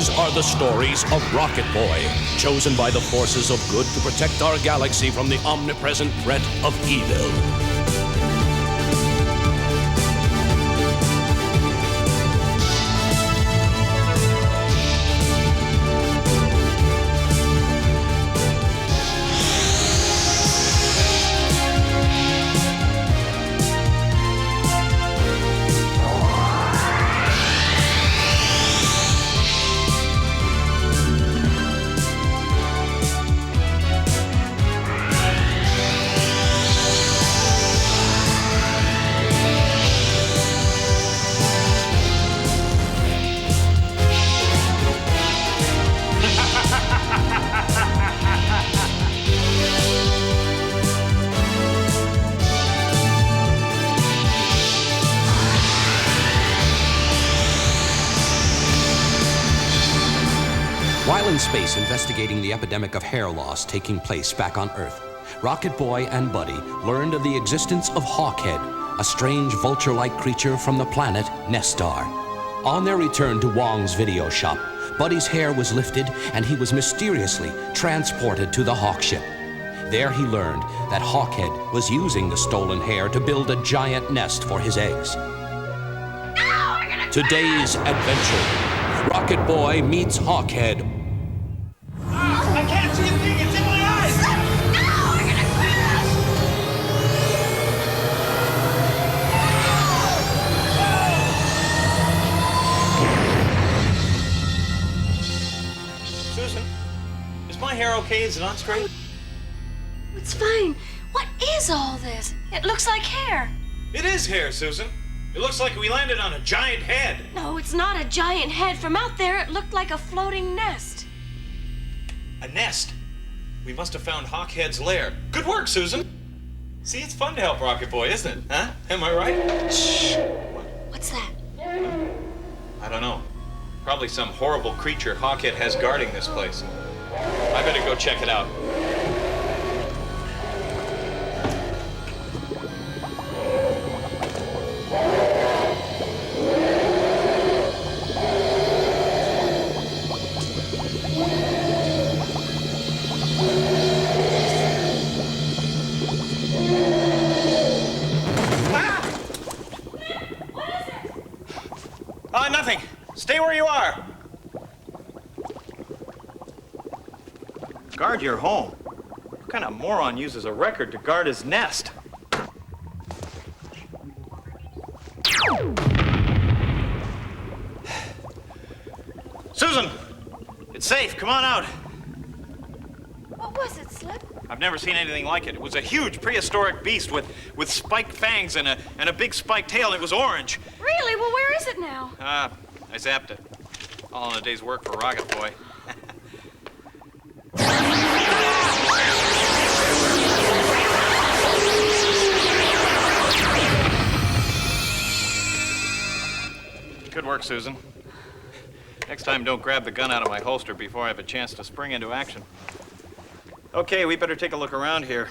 These are the stories of Rocket Boy, chosen by the forces of good to protect our galaxy from the omnipresent threat of evil. While in space investigating the epidemic of hair loss taking place back on Earth, Rocket Boy and Buddy learned of the existence of Hawkhead, a strange vulture-like creature from the planet Nestar. On their return to Wong's video shop, Buddy's hair was lifted and he was mysteriously transported to the Hawk ship. There he learned that Hawkhead was using the stolen hair to build a giant nest for his eggs. Today's adventure, Rocket Boy meets Hawkhead. I can't see a thing, it's in my eyes! No, we're gonna crash! Susan, is my hair okay? Is it on straight? It's fine. What is all this? It looks like hair. It is hair, Susan. It looks like we landed on a giant head. No, it's not a giant head. From out there, it looked like a floating nest. A nest? We must have found Hawkhead's lair. Good work, Susan. See, it's fun to help Rocket Boy, isn't it? Huh? Am I right? Shh. What's that? I don't know. Probably some horrible creature Hawkhead has guarding this place. I better go check it out. Nothing. Stay where you are. Guard your home? What kind of moron uses a record to guard his nest? Susan! It's safe. Come on out. What was it, Slip? I've never seen anything like it. It was a huge prehistoric beast with spiked fangs and a big spiked tail, and it was orange. Really? Well, where is it now? I zapped it. All in a day's work for Rocket Boy. Good work, Susan. Next time, don't grab the gun out of my holster before I have a chance to spring into action. Okay, we better take a look around here.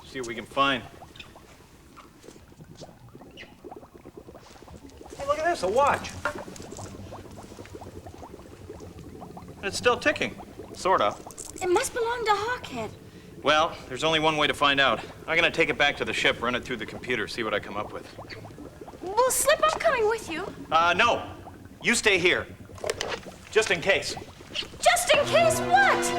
See what we can find. Hey, look at this, a watch. It's still ticking. Sort of. It must belong to Hawkhead. Well, there's only one way to find out. I'm gonna take it back to the ship, run it through the computer, see what I come up with. Well, Slip, I'm coming with you. No. You stay here. Just in case. Just in case what?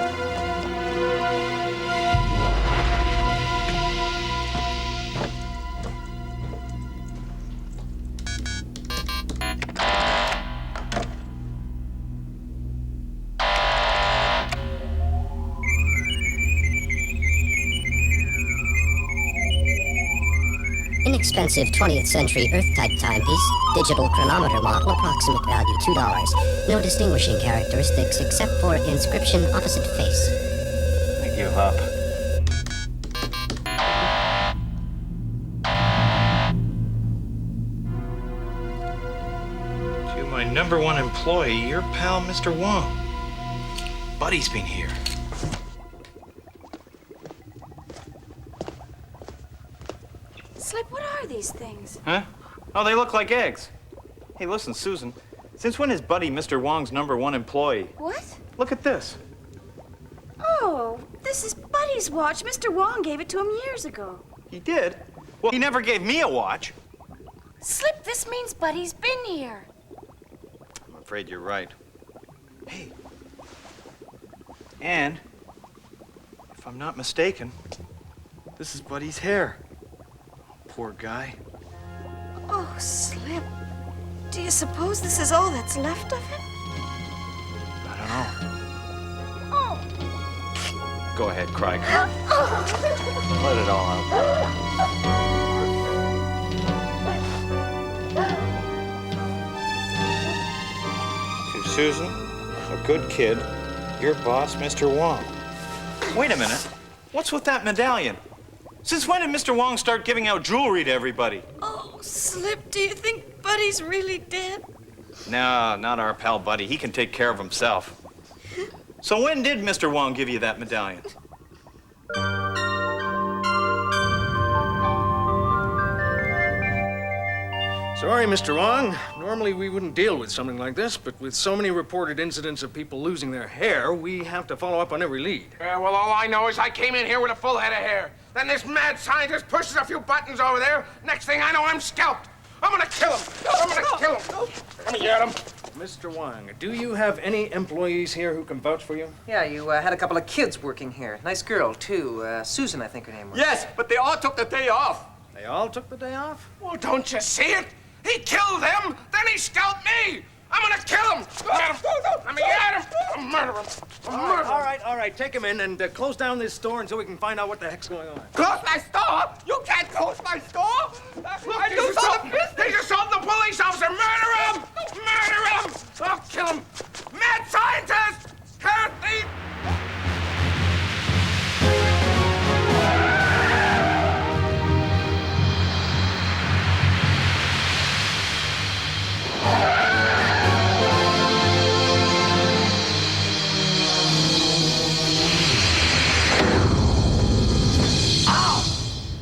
Inexpensive 20th century Earth-type timepiece, digital chronometer model, approximate value $2. No distinguishing characteristics except for inscription opposite face. I give up. To my #1 employee, your pal, Mr. Wong. Buddy's been here. Slip, what are these things? Huh? Oh, they look like eggs. Hey, listen, Susan. Since when is Buddy Mr. Wong's #1 employee? What? Look at this. Oh, this is Buddy's watch. Mr. Wong gave it to him years ago. He did? Well, he never gave me a watch. Slip, this means Buddy's been here. I'm afraid you're right. Hey. And, if I'm not mistaken, this is Buddy's hair. Poor guy. Oh, Slip. Do you suppose this is all that's left of him? I don't know. Oh. Go ahead, cry. Let it all out. To Susan, a good kid, your boss, Mr. Wong. Wait a minute. What's with that medallion? Since when did Mr. Wong start giving out jewelry to everybody? Oh, Slip, do you think Buddy's really dead? No, not our pal Buddy. He can take care of himself. So when did Mr. Wong give you that medallion? Sorry, Mr. Wong. Normally we wouldn't deal with something like this, but with so many reported incidents of people losing their hair, we have to follow up on every lead. Well, all I know is I came in here with a full head of hair. Then this mad scientist pushes a few buttons over there. Next thing I know, I'm scalped. I'm gonna kill him. I'm gonna kill him. Let me get him. Mr. Wong, do you have any employees here who can vouch for you? Yeah, you had a couple of kids working here. Nice girl, too. Susan, I think her name was. Yes, but they all took the day off. They all took the day off? Well, don't you see it? He killed them, then he scalped me. I'm gonna kill him. Get him. Let me get him. I'll murder him. All right. Take him in and close down this store until we can find out what the heck's going on. Close my store? You can't close my store. I do some business. He's assaulting the police officer. Murder him. Murder him. I'll kill him. Mad scientist. Hair thief.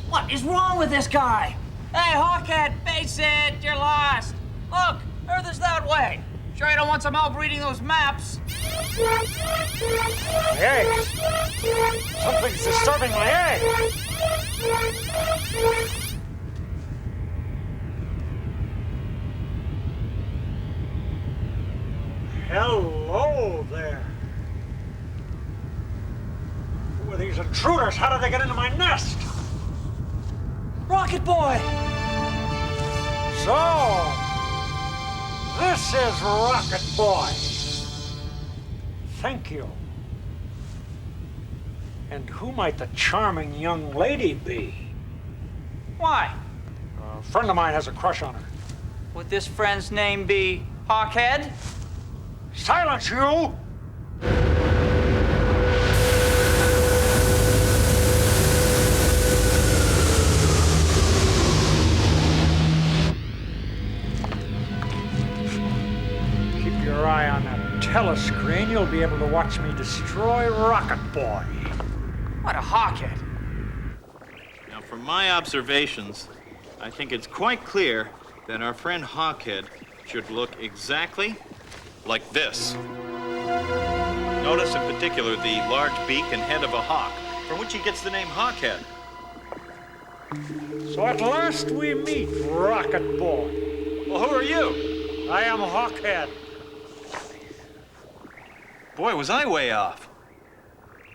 What is wrong with this guy? Hey, Hawkhead, face it, you're lost. Look, Earth is that way. Sure you don't want some help reading those maps? Hey! Something's disturbing my egg! Hello there. Who are these intruders? How did they get into my nest? Rocket Boy! So, this is Rocket Boy. Thank you. And who might the charming young lady be? Why? A friend of mine has a crush on her. Would this friend's name be Hawkhead? Silence, you! Keep your eye on that telescreen. You'll be able to watch me destroy Rocket Boy. What a Hawkhead. Now, from my observations, I think it's quite clear that our friend Hawkhead should look exactly like this. Notice in particular the large beak and head of a hawk, from which he gets the name Hawkhead. So at last we meet, Rocket Boy. Well, who are you? I am Hawkhead. Boy, was I way off.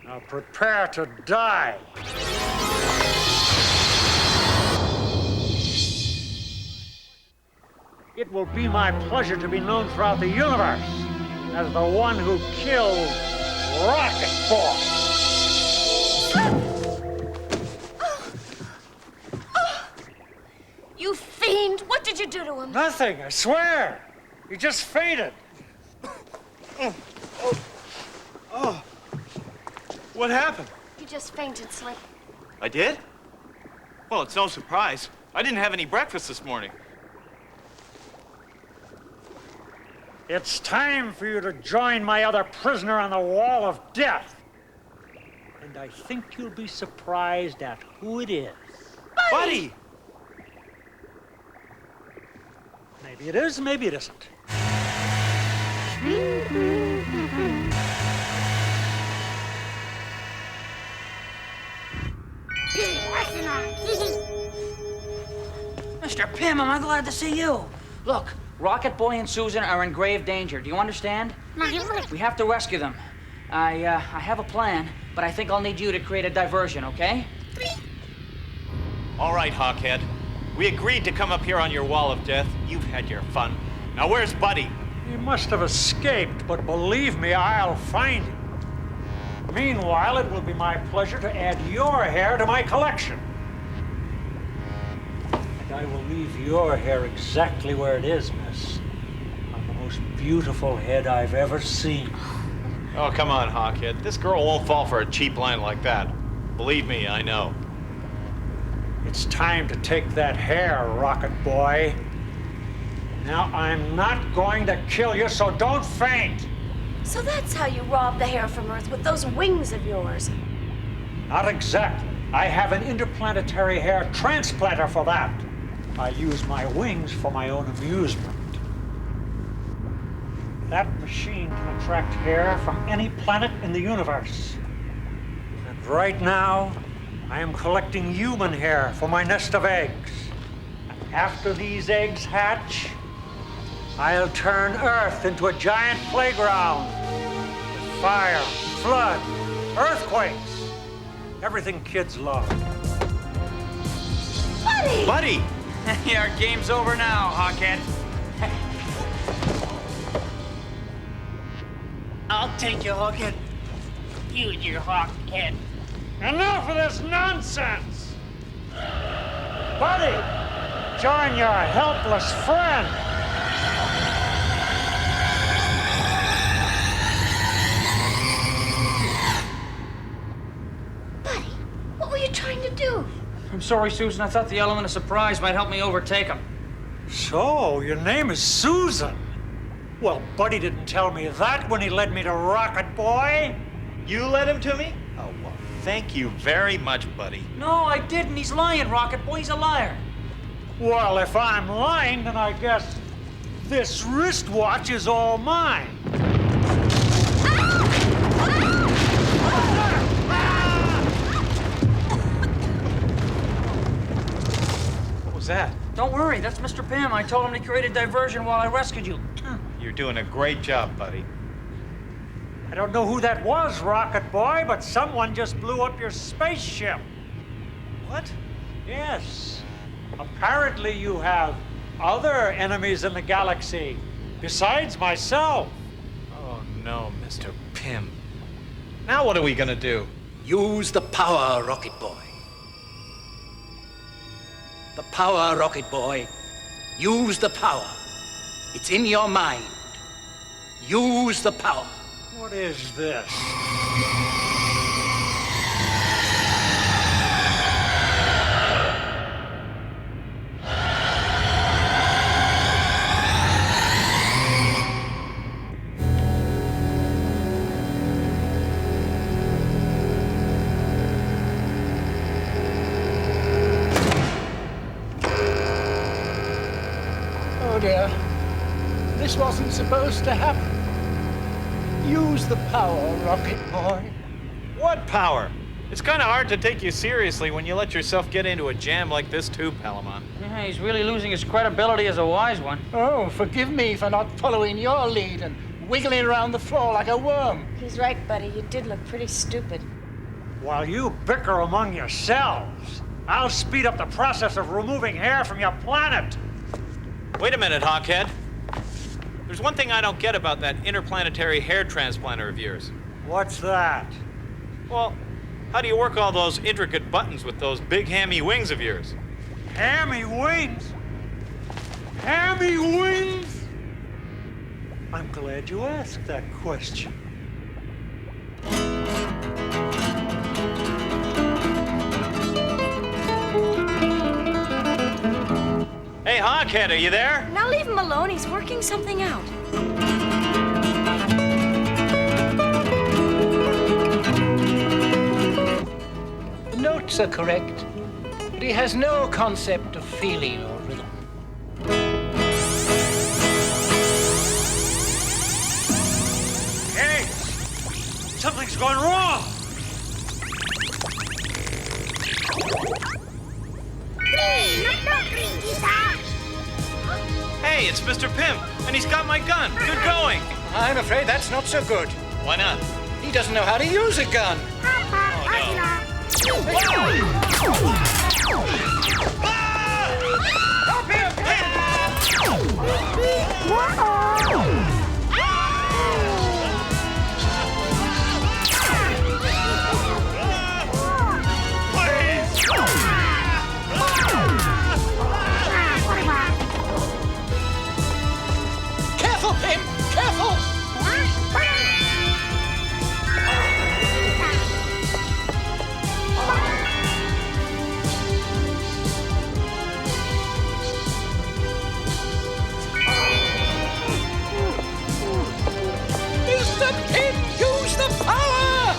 Now prepare to die. It will be my pleasure to be known throughout the universe as the one who killed Rocket Boy. You fiend! What did you do to him? Nothing, I swear. He just fainted. What happened? You just fainted, Slip. I did? Well, it's no surprise. I didn't have any breakfast this morning. It's time for you to join my other prisoner on the wall of death. And I think you'll be surprised at who it is. Buddy! Maybe it is, maybe it isn't. Mr. Pym, am I glad to see you? Look, Rocket Boy and Susan are in grave danger. Do you understand? We have to rescue them. I have a plan, but I think I'll need you to create a diversion, okay? All right, Hawkhead. We agreed to come up here on your wall of death. You've had your fun. Now where's Buddy? He must have escaped, but believe me, I'll find him. Meanwhile, it will be my pleasure to add your hair to my collection. And I will leave your hair exactly where it is, miss. On the most beautiful head I've ever seen. Oh, come on, Hawkhead. This girl won't fall for a cheap line like that. Believe me, I know. It's time to take that hair, Rocket Boy. Now, I'm not going to kill you, so don't faint. So that's how you rob the hair from Earth, with those wings of yours. Not exactly. I have an interplanetary hair transplanter for that. I use my wings for my own amusement. That machine can attract hair from any planet in the universe. And right now, I am collecting human hair for my nest of eggs. After these eggs hatch, I'll turn Earth into a giant playground with fire, flood, earthquakes, everything kids love. Buddy! Buddy! Yeah, our game's over now, Hawkhead. I'll take you, Hawkhead. You and your Hawkhead. Enough of this nonsense! Buddy, join your helpless friend. Buddy, what were you trying to do? I'm sorry, Susan. I thought the element of surprise might help me overtake him. So, your name is Susan? Well, Buddy didn't tell me that when he led me to Rocket Boy. You led him to me? Oh, well, thank you very much, Buddy. No, I didn't. He's lying, Rocket Boy. He's a liar. Well, if I'm lying, then I guess this wristwatch is all mine. What was that? Don't worry. That's Mr. Pym. I told him to create a diversion while I rescued you. You're doing a great job, Buddy. I don't know who that was, Rocket Boy, but someone just blew up your spaceship. What? Yes. Apparently you have other enemies in the galaxy, besides myself. Oh, no, Mr. Pym. Now what are we gonna do? Use the power, Rocket Boy. The power, Rocket Boy. Use the power. It's in your mind. Use the power. What is this? Oh dear. This wasn't supposed to happen. Use the power, Rocket Boy. What power? It's kind of hard to take you seriously when you let yourself get into a jam like this too, Palamon. Yeah, he's really losing his credibility as a wise one. Oh, forgive me for not following your lead and wiggling around the floor like a worm. He's right, buddy. You did look pretty stupid. While you bicker among yourselves, I'll speed up the process of removing hair from your planet. Wait a minute, Hawkhead. There's one thing I don't get about that interplanetary hair transplanter of yours. What's that? Well, how do you work all those intricate buttons with those big hammy wings of yours? Hammy wings? Hammy wings? I'm glad you asked that question. Hey, Hawkhead, are you there? Now leave him alone. He's working something out. Notes are correct, but he has no concept of feeling or rhythm. Something's gone wrong! Hey, it's Mr. Pym, and he's got my gun. Good going. I'm afraid that's not so good. Why not? He doesn't know how to use a gun. Careful, Pym! Careful! Mr. Pym, use the power!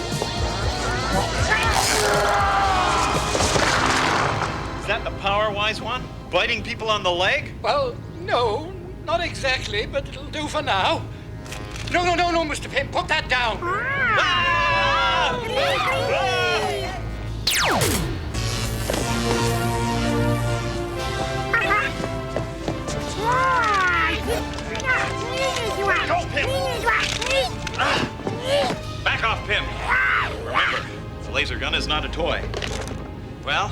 Is that the power, wise one? Biting people on the leg? Well, no, not exactly, but it'll do for now. No, Mr. Pym, put that down. Go, Pym! Back off, Pym. Remember, the laser gun is not a toy. Well,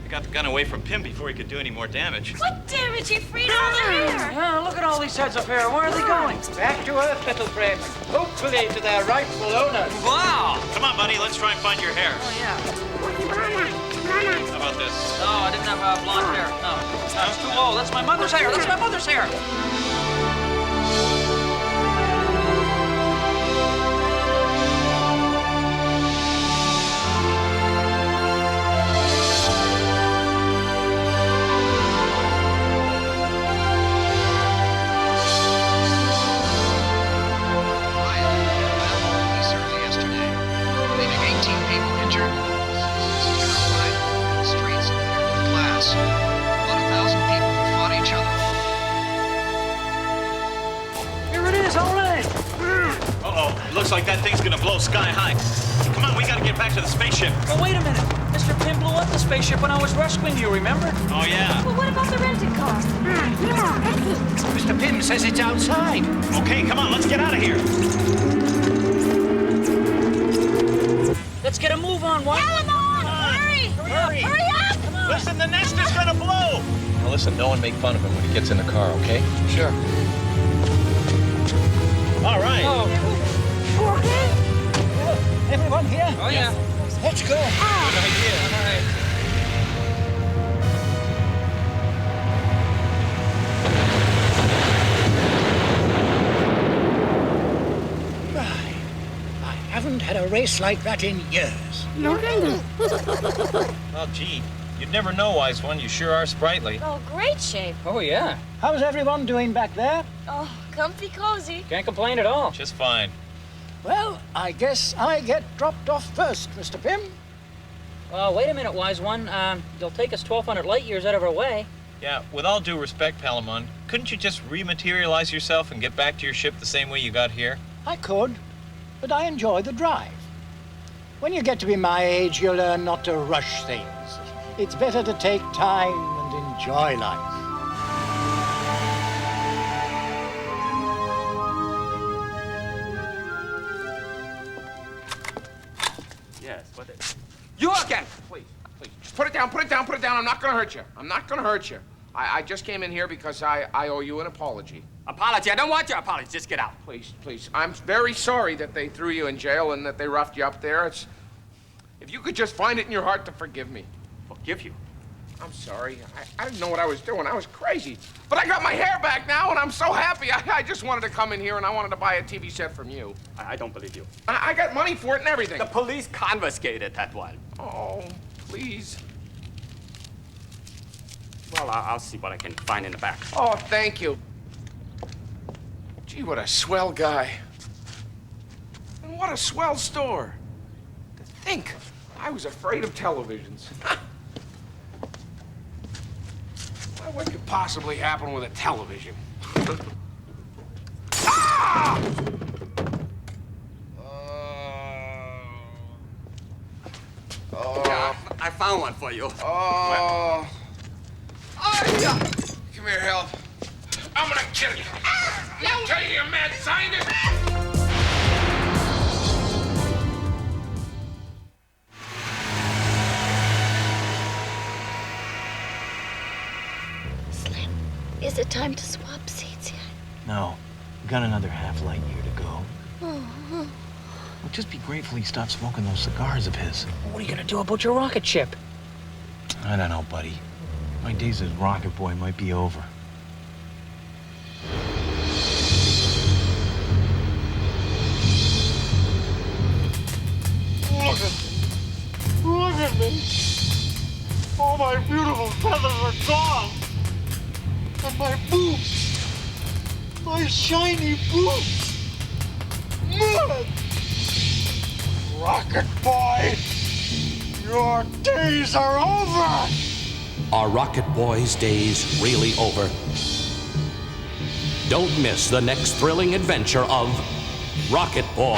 I got the gun away from Pym before he could do any more damage. What damage? He freed all the hair. Yeah, look at all these heads of hair. Where are they going? Back to Earth, little friend. Hopefully to their rightful owners. Wow! Come on, buddy, let's try and find your hair. Oh, yeah. How about this? No, I didn't have blonde hair. No, that's too low. That's my mother's hair. That's my mother's hair. Looks like that thing's gonna blow sky high. Come on, we gotta get back to the spaceship. But wait a minute. Mr. Pym blew up the spaceship when I was rescuing you, remember? Oh, yeah. Well, what about the rented car? Mr. Pym says it's outside. Okay, come on, let's get out of here. Let's get a move on, what? Hurry! Hurry! Hurry up! Come on. Listen, the nest is gonna blow! Now listen, no one make fun of him when he gets in the car, okay? Sure. All right. Oh, Everyone here? oh yeah. Let's go. Good idea. I haven't had a race like that in years. Well, gee, you'd never know, wise one. You sure are sprightly. Oh, great shape. Oh, yeah. How's everyone doing back there? Oh, comfy cozy. Can't complain at all. Just fine. Well, I guess I get dropped off first, Mr. Pym. Wait a minute, wise one. You'll take us 1,200 light years out of our way. Yeah, with all due respect, Palamon, couldn't you just rematerialize yourself and get back to your ship the same way you got here? I could, but I enjoy the drive. When you get to be my age, you learn not to rush things. It's better to take time and enjoy life. Yes, but you again! Please. Just put it down, put it down, put it down. I'm not gonna hurt you. I'm not gonna hurt you. I just came in here because I owe you an apology. Apology? I don't want your apology. Just get out. Please, please. I'm very sorry that they threw you in jail and that they roughed you up there. If you could just find it in your heart to forgive me. Forgive you? I'm sorry. I didn't know what I was doing. I was crazy. But I got my hair back now, and I'm so happy. I just wanted to come in here, and I wanted to buy a TV set from you. I don't believe you. I got money for it and everything. The police confiscated that one. Oh, please. Well, I'll see what I can find in the back. Oh, thank you. Gee, what a swell guy. And what a swell store. To think, I was afraid of televisions. Well, what could possibly happen with a television? Ah! found one for you. Oh. Come here, help. I'm gonna kill you. I'll tell you, mad scientist. Slim, is it time to swap seats yet? No. We got another half light year to go. Oh. Well, just be grateful he stopped smoking those cigars of his. What are you gonna do about your rocket ship? I don't know, buddy. My days as Rocket Boy might be over. Look at me. All my beautiful feathers are gone. And my boots. My shiny boots. Mud. Rocket Boy, your days are over. Are Rocket Boy's days really over? Don't miss the next thrilling adventure of Rocket Boy.